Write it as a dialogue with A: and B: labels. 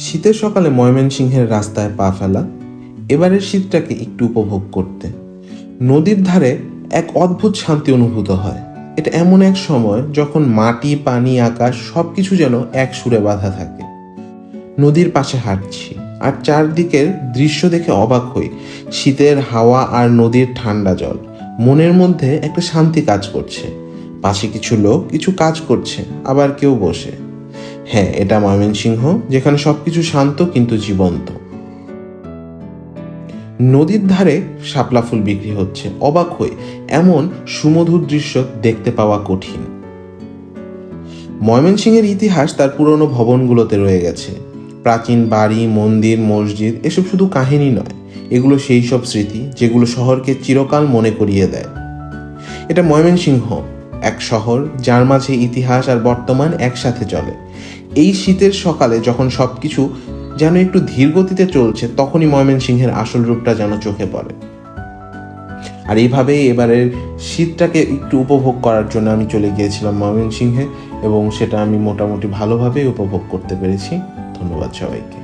A: শীতের সকালে ময়মনসিংহের রাস্তায় পা ফেলা, এবারের শীতটাকে একটু উপভোগ করতে। নদীর ধারে এক অদ্ভুত শান্তি অনুভূত হয়। এটা এমন এক সময় যখন মাটি, পানি, আকাশ সবকিছু যেন এক সুরে বাঁধা থাকে। নদীর পাশে হাঁটছি আর চারদিকের দৃশ্য দেখে অবাক হই। শীতের হাওয়া আর নদীর ঠান্ডা জল, মনের মধ্যে একটা শান্তি কাজ করছে। পাশে কিছু লোক কিছু কাজ করছে, আবার কেউ বসে। হ্যাঁ, এটা ময়মনসিংহ, যেখানে সবকিছু শান্ত কিন্তু জীবন্ত। নদীর ধারে শাপলা ফুল বিক্রি হচ্ছে, অবাক হই, এমন সুমধুর দৃশ্য দেখতে পাওয়া কঠিন। ময়মনসিংহের ইতিহাস তার পুরনো ভবনগুলোতে রয়ে গেছে। প্রাচীন বাড়ি, মন্দির, মসজিদ এসব শুধু কাহিনী নয়, এগুলো সেই সব স্মৃতি যেগুলো শহরকে চিরকাল মনে করিয়ে দেয়। এটা ময়মনসিংহ, এক শহর যার মাঝে ইতিহাস আর বর্তমান একসাথে চলে। এই শীতের সকালে যখন সবকিছু যেন একটু ধীর গতিতে চলছে, তখনই ময়মনসিংহের আসল রূপটা যেন চোখে পড়ে। আর এইভাবেই এবারের শীতটাকে একটু উপভোগ করার জন্য আমি চলে গিয়েছিলাম ময়মনসিংহে, এবং সেটা আমি মোটামুটি ভালোভাবেই উপভোগ করতে পেরেছি। ধন্যবাদ সবাইকে।